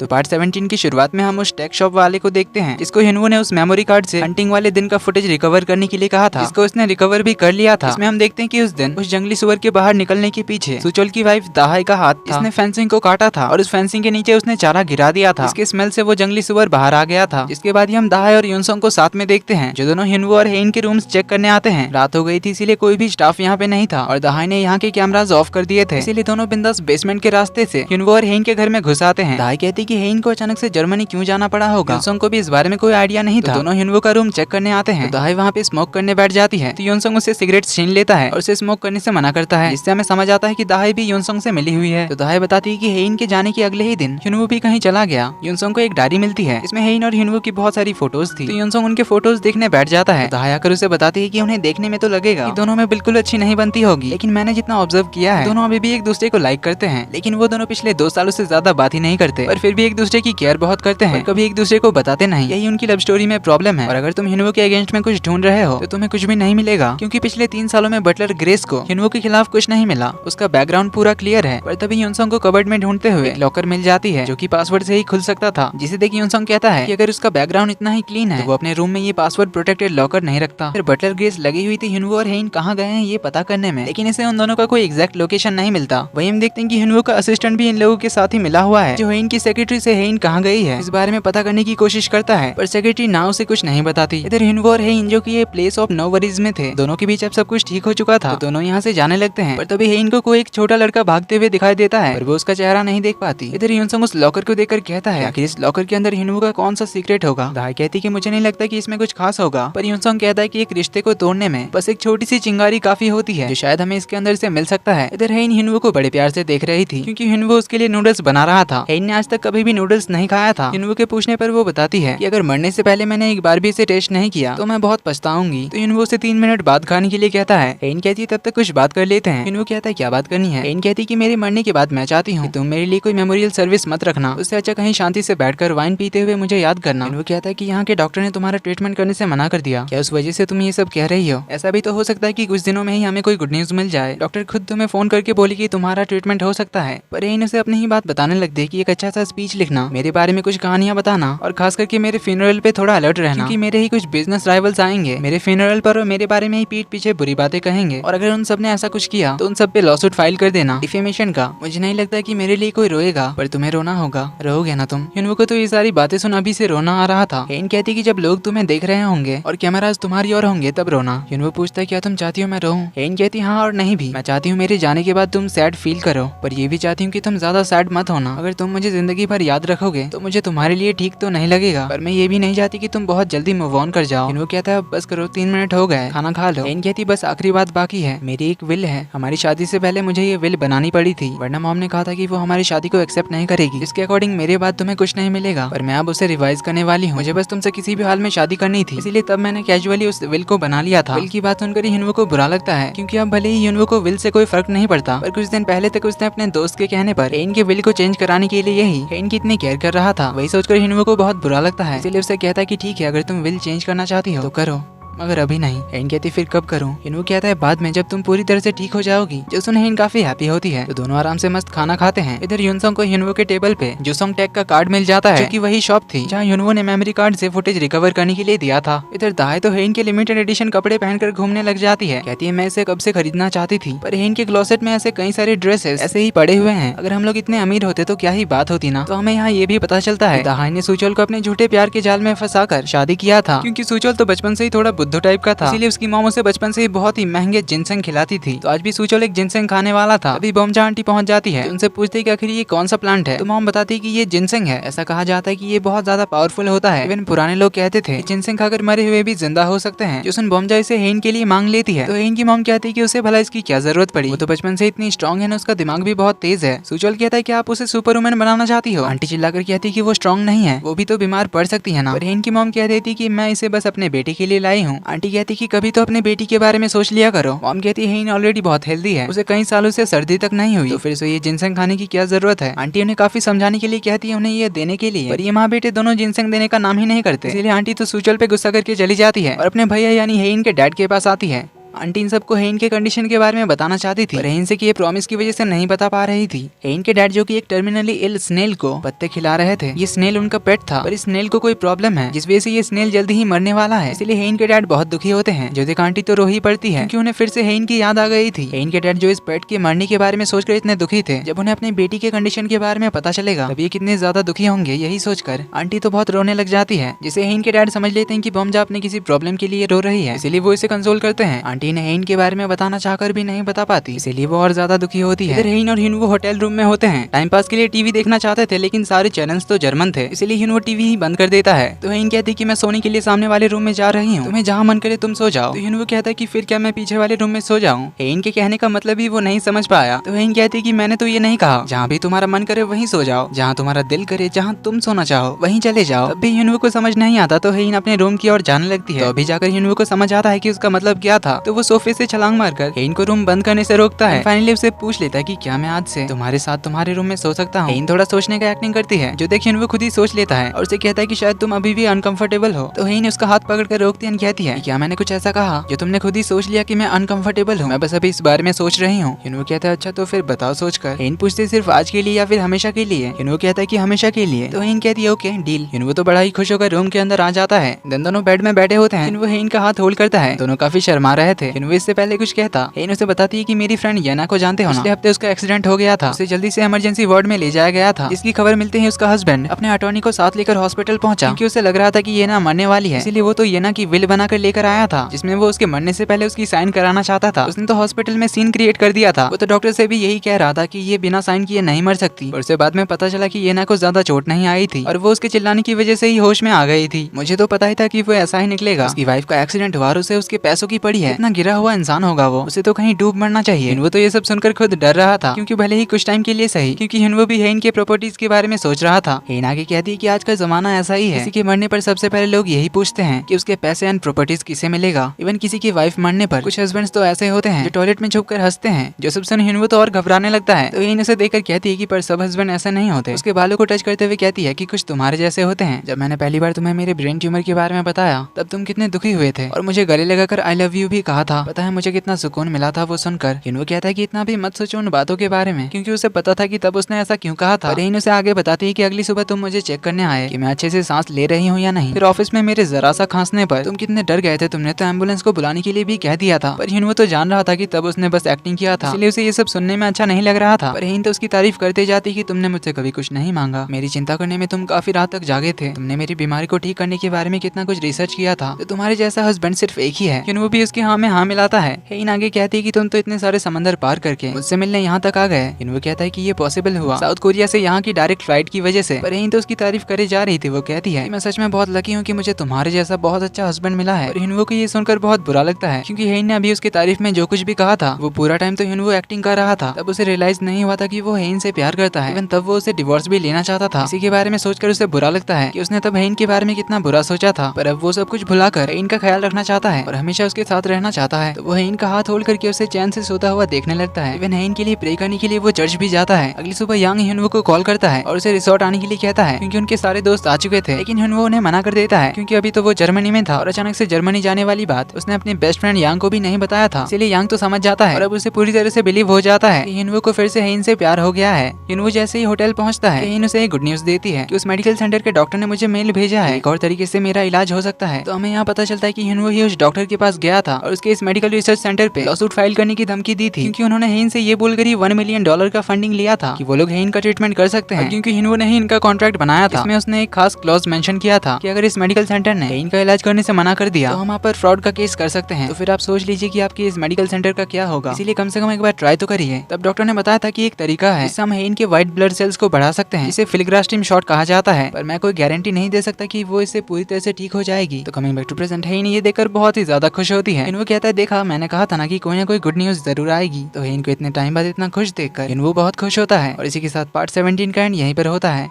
तो पार्ट 17 की शुरुआत में हम उस टेक शॉप वाले को देखते हैं जिसको हिनवू ने उस मेमोरी कार्ड से हंटिंग वाले दिन का फुटेज रिकवर करने के लिए कहा था, जिसको उसने रिकवर भी कर लिया था। इसमें हम देखते हैं कि उस दिन उस जंगली सुअर के बाहर निकलने के पीछे सुचोल की वाइफ दाहाई का हाथ था, जिसने फेंसिंग को काटा था और उस फेंसिंग के नीचे उसने चारा गिरा दिया था। इसके स्मेल से वो जंगली सुअर बाहर आ गया था। जिसके बाद हम दाहाई और युनसोंग को साथ में देखते हैं जो दोनों हिनवू और हेइन के रूम्स चेक करने आते हैं। रात हो गई थी इसीलिए कोई भी स्टाफ यहाँ पे नहीं था और दाहाई ने यहाँ के कैमरास ऑफ कर दिए थे, इसीलिए दोनों बिंदास बेसमेंट के रास्ते से हिनवू और हेइन के घर में घुस आते हैं। दाहाई कहती कि हेइन को अचानक से जर्मनी क्यों जाना पड़ा होगा। युनसोंग को भी इस बारे में कोई आइडिया नहीं था। दोनों हिनवू का रूम चेक करने आते हैं। दाहाई वहाँ पे स्मोक करने बैठ जाती है तो युनसोंग उससे सिगरेट छीन लेता है और उसे स्मोक करने से मना करता है, जिससे हमें समझ आता है कि दाहाई भी युनसोंग से मिली हुई है। तो दाहाई बताती है कि हेइन के जाने के अगले ही दिन हिनवू भी कहीं चला गया। युनसोंग को एक डायरी मिलती है, इसमें हेइन और हिनवू की बहुत सारी फोटोज थी। तो युनसोंग उनके फोटोज देखने बैठ जाता है। दाहाई आकर उसे बताती है कि उन्हें देखने में तो लगेगा कि दोनों में बिल्कुल अच्छी नहीं बनती होगी, लेकिन मैंने जितना ऑब्जर्व किया है दोनों अभी भी एक दूसरे को लाइक करते हैं, लेकिन वो दोनों पिछले 2 सालों से ज्यादा बात ही नहीं करते और फिर भी एक दूसरे की केयर बहुत करते हैं, कभी एक दूसरे को बताते नहीं। यही उनकी लव स्टोरी में प्रॉब्लम है। और अगर तुम हिनवू के अगेंस्ट में कुछ ढूंढ रहे हो तो तुम्हें कुछ भी नहीं मिलेगा, क्योंकि पिछले 3 सालों में बटलर ग्रेस को हिनवू के खिलाफ कुछ नहीं मिला। उसका बैकग्राउंड पूरा क्लियर है। पर तभी युनसोंग को कबर्ड में ढूंढते हुए लॉकर मिल जाती है जो कि पासवर्ड से ही खुल सकता था, जिसे देख युनसोंग कहता है कि अगर उसका बैकग्राउंड इतना ही क्लीन है तो वो अपने रूम में ये पासवर्ड प्रोटेक्टेड लॉकर नहीं रखता। फिर बटलर ग्रेस लगी हुई थी हिनवू और हेइन कहाँ गए हैं ये पता करने में, लेकिन इसे उन दोनों का कोई एग्जैक्ट लोकेशन नहीं मिलता। वहीं हम देखते हैं कि हिनवू का असिस्टेंट भी इन लोगों के साथ ही मिला हुआ है जो हेइन की सेक्रेटरी से हेइन कहाँ गई है इस बारे में पता करने की कोशिश करता है, पर सेक्रेटरी ना उसे कुछ नहीं बताती। इधर हिनवू और हेइन जो कि ये प्लेस ऑफ नो वरीज में थे, दोनों के बीच अब सब कुछ ठीक हो चुका था, तो दोनों यहाँ से जाने लगते हैं। पर तभी हेइन को कोई एक छोटा लड़का भागते हुए दिखाई देता है पर वो उसका चेहरा नहीं देख पाती। इधर युनसोंग उस लॉकर को देखकर कहता है कि इस लॉकर के अंदर हिनवू का कौन सा सीक्रेट होगा। दाहाई कहती कि मुझे नहीं लगता कि इसमें कुछ खास होगा, पर युनसोंग कहता है कि एक रिश्ते को तोड़ने में बस एक छोटी सी चिंगारी काफी होती है जो शायद हमें इसके अंदर से मिल सकता है। इधर हेइन हिनवू को बड़े प्यार से देख रही थी क्योंकि हिनवू उसके लिए नूडल्स बना रहा था। हेइन ने आज तक कभी भी नूडल्स नहीं खाया था। हिनवू के पूछने पर वो बताती है कि अगर मरने से पहले मैंने एक बार भी इसे टेस्ट नहीं किया तो मैं बहुत पछताऊंगी। तो हिनवू उसे 3 मिनट बाद खाने के लिए कहता है। हेइन कहती है तब तक कुछ बात कर लेते हैं। हिनवू कहता है क्या बात करनी है। हेइन कहती कि मेरे मरने के बाद मैं चाहती हूँ तुम मेरे लिए कोई मेमोरियल सर्विस मत रखना, उससे अच्छा कहीं शांति से बैठकर वाइन पीते हुए मुझे याद करना। हिनवू कहता है कि यहाँ के डॉक्टर ने तुम्हारा ट्रीटमेंट करने से मना कर दिया, क्या उस वजह से तुम ये सब कह रही हो। ऐसा भी तो हो सकता है कि कुछ दिनों में ही हमें कोई गुड न्यूज मिल जाए। डॉक्टर खुद तुम्हें फोन करके बोली कि तुम्हारा ट्रीटमेंट हो सकता है। पर हेइन उसे अपनी ही बात बताने लग दे कि एक अच्छा सा स्पीच लिखना, मेरे बारे में कुछ कहानियां बताना और खास करके मेरे फ्यूनरल पे थोड़ा अलर्ट रहना, क्योंकि मेरे ही कुछ बिजनेस राइवल्स आएंगे मेरे फ्यूनरल पर और मेरे बारे में ही पीठ पीछे बुरी बातें कहेंगे, और अगर उन सब ने ऐसा कुछ किया तो उन सब पे लॉसूट फाइल कर देना डिफेमेशन का। मुझे नहीं लगता कि मेरे लिए कोई रोएगा, पर तुम्हें रोना होगा, रोओगे ना तुम। हिनवू को तो ये सारी बातें सुन अभी से रोना आ रहा था। हेइन कहती कि जब लोग तुम्हें देख रहे होंगे और कैमरास तुम्हारी ओर होंगे तब रोना। हिनवू पूछता है क्या तुम चाहती हो मैं रोऊं। हेइन कहती हाँ और नहीं भी। मैं चाहती हूँ मेरे जाने के बाद तुम सैड फील करो, पर ये भी चाहती हूँ कि तुम ज्यादा सैड मत होना। अगर तुम मुझे जिंदगी भर याद रखोगे तो मुझे तुम्हारे लिए ठीक तो नहीं लगेगा, पर मैं ये भी नहीं चाहती कि तुम बहुत जल्दी मूव ऑन कर जाओ। हिनवू कहता है बस करो 3 मिनट हो गए, खाना खा लो। हेइन कहती बस आखिरी बात बाकी है, मेरी एक विल है। हमारी शादी से पहले मुझे ये विल बनानी पड़ी थी, वरना मॉम ने कहा था कि वो हमारी शादी को एक्सेप्ट नहीं करेगी, इसके अकॉर्डिंग मेरे बाद तुम्हें कुछ नहीं मिलेगा। पर मैं अब उसे रिवाइज करने वाली हूँ। मुझे बस तुमसे किसी भी हाल में शादी करनी थी, इसीलिए तब मैंने कैजुअली उस विल को बना लिया था। विल की बात सुनकर हिनवू को बुरा लगता है, क्योंकि अब भले ही हिनवू को विल से कोई फर्क नहीं पड़ता, पर कुछ दिन पहले तक उसने अपने दोस्त के कहने पर हेइन के विल को चेंज कराने के लिए यही हेइन की इतनी केयर कर रहा था। वही सोचकर हिनवू को बहुत बुरा लगता है, इसलिए उसे कहता है कि ठीक है अगर तुम विल चेंज करना चाहती हो तो करो, मगर अभी नहीं। हेइन कहती फिर कब करूं। हिनवू कहता है बाद में जब तुम पूरी तरह से ठीक हो जाओगी। जो सुन हेइन काफी हैप्पी होती है तो दोनों आराम से मस्त खाना खाते हैं। इधर युनसोंग को हिनवू के टेबल पे जुसोंग टेक का कार्ड मिल जाता है, जो कि वही शॉप थी जहां हिनवू ने मेमोरी कार्ड से फुटेज रिकवर करने के लिए दिया था। इधर दाहाई तो हेइन के लिमिटेड एडिशन कपड़े पहनकर घूमने लग जाती है। कहती है मैं इसे कब से खरीदना चाहती थी, पर हेइन के क्लोसेट में ऐसे कई सारे ड्रेसेस ऐसे ही पड़े हुए हैं। अगर हम लोग इतने अमीर होते तो क्या ही बात होती ना। तो हमें यहाँ ये भी पता चलता है दाहाई ने सुचोल को अपने झूठे प्यार के जाल में फंसाकर शादी किया था, क्योंकि सुचोल तो बचपन से ही थोड़ा बुद्धू टाइप का था, उसकी मॉम उसे बचपन से ही बहुत ही महंगे जिनसेंग खिलाती थी। तो आज भी सुचोल एक जिनसेंग खाने वाला था। अभी बोमजा आंटी पहुंच जाती है, उनसे पूछते हैं कि आखिर ये कौन सा प्लांट है। तो मॉम बताती है कि ये जिनसेंग है। ऐसा कहा जाता है कि ये बहुत ज्यादा पावरफुल होता है। इवन पुराने लोग कहते थे जिनसेंग खाकर मरे हुए भी जिंदा हो सकते हैं। जो सुन बोमजा इसे हेइन के लिए मांग लेती है, तो हेइन की मॉम कहती है कि उसे भला इसकी क्या जरूरत पड़ी, वो तो बचपन से इतनी स्ट्रॉन्ग है ना, उसका दिमाग भी बहुत तेज है। सुचोल कहता है कि आप उसे सुपर वुमन बनाना चाहती हो। आंटी चिल्लाकर कहती है कि वो स्ट्रॉन्ग नहीं है, वो भी तो बीमार पड़ सकती है ना। पर हेइन की मॉम कह देती कि मैं इसे बस अपने बेटे के लिए लाई हूँ। आंटी कहती कि कभी तो अपने बेटी के बारे में सोच लिया करो। मॉम कहती है हेइन ऑलरेडी बहुत हेल्दी है, उसे कई सालों से सर्दी तक नहीं हुई, तो फिर से ये जिनसेंग खाने की क्या जरूरत है। आंटी उन्हें काफी समझाने के लिए कहती है उन्हें ये देने के लिए, पर ये माँ बेटे दोनों जिनसेंग देने का नाम ही नहीं करते। इसलिए आंटी तो सुचोल पे गुस्सा करके चली जाती है और अपने भैया यानी हेइन के डैड के पास आती है। आंटी इन सबको हेन के कंडीशन के बारे में बताना चाहती थी, पर हेन से कि ये प्रॉमिस की वजह से नहीं बता पा रही थी। हेन के डैड जो कि एक टर्मिनली इल स्नेल को पत्ते खिला रहे थे। ये स्नेल उनका पेट था, पर इस स्नेल को कोई प्रॉब्लम है जिस वजह से ये स्नेल जल्दी ही मरने वाला है। इसलिए हेन के डैड बहुत दुखी होते हैं। जो देख आंटी तो रो ही पड़ती है क्योंकि उन्हें फिर से हेन की याद आ गई थी। हेन के डैड जो इस पेट के मरने के बारे में सोचकर इतने दुखी थे, जब उन्हें अपनी बेटी के कंडीशन के बारे में पता चलेगा तब ये कितने ज्यादा दुखी होंगे। यही सोचकर आंटी तो बहुत रोने लग जाती है, जिसे हेन के डैड समझ लेते हैं कि बॉम्जा अपने किसी प्रॉब्लम के लिए रो रही है, इसलिए वो इसे कंसोल करते हैं। आंटी ने हेन के बारे में बताना चाहकर भी नहीं बता पाती, इसीलिए वो और ज्यादा दुखी होती है। इधर हेन और हिनवो होटल रूम में होते हैं। टाइम पास के लिए टीवी देखना चाहते थे, लेकिन सारे चैनल्स तो जर्मन थे, इसलिए हिनवो टीवी ही बंद कर देता है। तो हेन कहती कि मैं सोने के लिए सामने वाले रूम में जा रही हूँ, तुम्हें जहाँ मन करे तुम सो जाओ। तो हिनवो कहता है कि फिर क्या मैं पीछे वाले रूम में सो जाऊँ? हेन के कहने का मतलब ही वो नहीं समझ पाया। तो हेन कहती कि मैंने तो ये नहीं कहा, जहाँ भी तुम्हारा मन करे वहीं सो जाओ, जहाँ तुम्हारा दिल करे, जहाँ तुम सोना चाहो वहीं चले जाओ। तब भी हिनवो को समझ नहीं आता, तो हेन अपने रूम की ओर जाने लगती है। तो अभी जाकर हिनवो को समझ आता है कि उसका मतलब क्या था। तो वो सोफे से छलांग मारकर हेन को रूम बंद करने से रोकता है। फाइनली उसे पूछ लेता है कि क्या मैं आज से तुम्हारे साथ तुम्हारे रूम में सो सकता हूँ? हेन थोड़ा सोचने का एक्टिंग करती है, जो देख हिनवो खुद ही सोच लेता है और उसे कहता है कि शायद तुम अभी भी अनकंफर्टेबल हो। तो हेन उसका हाथ पकड़कर रोकती है, कहती है क्या मैंने कुछ ऐसा कहा जो तुमने खुद ही सोच लिया कि मैं अनकंफर्टेबल हूँ? मैं बस अभी इस बारे में सोच रही हूँ। हिनवो कहता है अच्छा तो फिर बताओ सोचकर। हेन पूछते सिर्फ आज के लिए या फिर हमेशा के लिए? हिनवो कहता है कि हमेशा के लिए। तो हेन कहती है ओके डील। हिनवो तो बड़ा ही खुश होकर रूम के अंदर आ जाता है। दोनों बेड में बैठे होते हैं। हिनवो हेन का हाथ होल्ड करता है। दोनों काफी शर्मा रहे थे। हिनवो इससे पहले कुछ कहता, हेन उसे बताती है कि मेरी फ्रेंड येना को जानते हो ना, पिछले हफ्ते उसका एक्सीडेंट हो गया था, उसे जल्दी से इमरजेंसी वार्ड में ले जाया गया था। इसकी खबर मिलते ही उसका हस्बैंड अपने अटॉर्नी को साथ लेकर हॉस्पिटल पहुंचा, क्योंकि उसे लग रहा था कि येना मरने वाली है। इसीलिए वो तो येना की विल बनाकर लेकर आया था, जिसमें वो उसके मरने से पहले उसकी साइन कराना चाहता था। उसने तो हॉस्पिटल में सीन क्रिएट कर दिया था। वो तो डॉक्टर से भी यही कह रहा था कि ये बिना साइन किए नहीं मर सकती। और उससे बाद में पता चला कि येना को ज्यादा चोट नहीं आई थी और वो उसके चिल्लाने की वजह से ही होश में आ गई थी। मुझे तो पता ही था कि वो ऐसा ही निकलेगा। उसकी वाइफ का एक्सीडेंट हुआ और उसे उसके पैसों की पड़ी है। इतना गिरा हुआ इंसान होगा वो, उसे तो कहीं डूब मरना चाहिए। वो तो ये सब सुनकर खुद डर रहा था, क्योंकि भले ही कुछ टाइम के लिए सही, क्योंकि हिनवो भी हेन के प्रॉपर्टीज के बारे में सोच रहा था। हेन आगे कहती है कि आज का जमाना ऐसा ही है, किसी के मरने पर सबसे पहले लोग यही पूछते हैं कि उसके पैसे एंड प्रॉपर्टीज किसे मिलेगा। इवन किसी की वाइफ मरने पर कुछ हस्बैंड्स तो ऐसे होते हैं जो टॉयलेट में छुपकर हंसते हैं, जो सब सुन हिनवो तो और घबराने लगता है। तो हेन उसे देखकर कहती है कि पर सब हस्बैंड ऐसे नहीं होते। उसके बालों को टच करते हुए कहती है कि कुछ तुम्हारे जैसे होते हैं। जब मैंने पहली बार तुम्हें मेरे ब्रेन ट्यूमर के बारे में बताया तब तुम कितने दुखी हुए थे और मुझे गले लगाकर आई लव यू भी कहा था। पता है मुझे कितना सुकून मिला था वो सुनकर। हिनवो कहता है कि इतना भी मत सोचो उन बातों के बारे में, क्योंकि उसे पता था कि तब उसने ऐसा क्यों कहा था। हेन उसे आगे बताती है कि अगली सुबह तुम मुझे चेक करने आए कि मैं अच्छे से सांस ले रही हूँ या नहीं। फिर ऑफिस में मेरे जरा सा खांसने पर तुम कितने डर गए थे, तुमने तो एम्बुलेंस को बुलाने के लिए भी कह दिया था। पर हिनवो तो जान रहा था कि तब उसने बस एक्टिंग किया था, इसलिए उसे ये सब सुनने में अच्छा नहीं लग रहा था। पर हेन तो उसकी तारीफ करते जाती कि तुमने मुझसे कभी कुछ नहीं मांगा, मेरी चिंता करने में तुम काफी रात तक जागे थे, तुमने मेरी बीमारी को ठीक करने के बारे में कितना कुछ रिसर्च किया था, तो तुम्हारे जैसा हस्बैंड सिर्फ एक ही है। वो भी उसके हाँ में हाँ मिलाता है। हेन आगे कहती है कि तुम तो इतने सारे समंदर पार करके मुझसे मिलने यहाँ तक आ गए। वो कहता है कि ये पॉसिबल हुआ साउथ कोरिया से यहाँ की डायरेक्ट फ्लाइट की वजह से। पर हेन तो उसकी तारीफ करे जा रही थी। वो कहती है मैं सच में बहुत लकी हूँ कि मुझे तुम्हारे जैसा बहुत अच्छा हस्बैंड मिला है। और हिनवो को ये सुनकर बहुत बुरा लगता है, क्योंकि हेन ने अभी उसकी तारीफ में जो कुछ भी कहा था वो पूरा टाइम तो हिनवो एक्टिंग कर रहा था। तब उसे रियलाइज नहीं हुआ था कि वो हेन से प्यार करता है। इवन तब वो उसे डिवोर्स भी लेना चाहता था। इसी के बारे में सोचकर उसे बुरा लगता है कि उसने तब हेन के बारे में कितना बुरा सोचा था। पर अब वो सब कुछ भुलाकर हेन का ख्याल रखना चाहता है और हमेशा उसके साथ रहना चाहता है। तो वो हेन का हाथ होल्ड करके उसे चैन से सोता हुआ देखने लगता है। इवन हेन के लिए प्रे करने के लिए वो चर्च भी जाता है। अगली सुबह यांग हिनवो को कॉल करता है और उसे रिसोर्ट आने के लिए कहता है, क्योंकि उनके सारे दोस्त आ चुके थे। लेकिन हिनवो उन्हें मना कर देता है, क्योंकि अभी तो वो जर्मनी में था और अचानक से जर्मनी जाने वाली बात उसने अपने बेस्ट फ्रेंड यांग को भी नहीं बताया था। इसलिए यांग तो समझ जाता है और अब उसे पूरी तरह से बिलीव हो जाता है कि हिनवो को फिर से हेन से प्यार हो गया है। हिनवो जैसे ही होटल पहुंचता है, हेन उसे एक गुड न्यूज देती है कि उस मेडिकल सेंटर के डॉक्टर ने मुझे मेल भेजा है, एक और तरीके से मेरा इलाज हो सकता है। तो हमें यहाँ पता चलता है कि हिनवो ही उस डॉक्टर के पास गया था और उसके इस मेडिकल रिसर्च सेंटर पे लॉसूट फाइल करने की धमकी दी थी, क्योंकि उन्होंने हेन से ये बोलकर ही $1 मिलियन का फंडिंग लिया था कि वो लोग हेन का ट्रीटमेंट कर सकते हैं। क्योंकि हिनवो ने ही इनका कॉन्ट्रैक्ट बनाया था, इसमें उसने एक खास क्लॉज मेंशन किया था कि अगर इस मेडिकल सेंटर ने हेन का इलाज करने से मना कर दिया तो हम आप पर फ्रॉड का केस कर सकते हैं। तो फिर आप सोच लीजिए कि आपके इस मेडिकल सेंटर का क्या होगा। इसीलिए कम से कम एक बार ट्राई तो करिए। तब डॉक्टर ने बताया था कि एक तरीका है जिससे हम हेन के व्हाइट ब्लड सेल्स को बढ़ा सकते हैं, इसे फिल्ग्रास्टिम शॉट कहा जाता है। पर मैं कोई गारंटी नहीं दे सकता कि वो इससे पूरी तरह से ठीक हो जाएगी। तो कमिंग बैक टू प्रेजेंट, हेन ये देखकर बहुत ही ज्यादा खुश होती है। वो कहता है देखा मैंने कहा था ना कि कोई ना कोई गुड न्यूज जरूर आएगी। तो हेन को इतने टाइम बाद इतना खुश देखकर वो बहुत खुश होता है। और इसी के साथ पार्ट 17 का एंड यहीं पर होता है।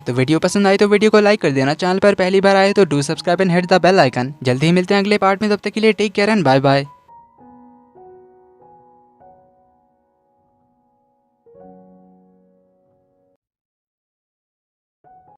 तो वीडियो पसंद आई तो वीडियो को लाइक कर देना, चैनल पर पहली बार आए तो do subscribe and hit the bell icon. जल्दी ही मिलते हैं अगले पार्ट में, तब तक के लिए take care and bye bye.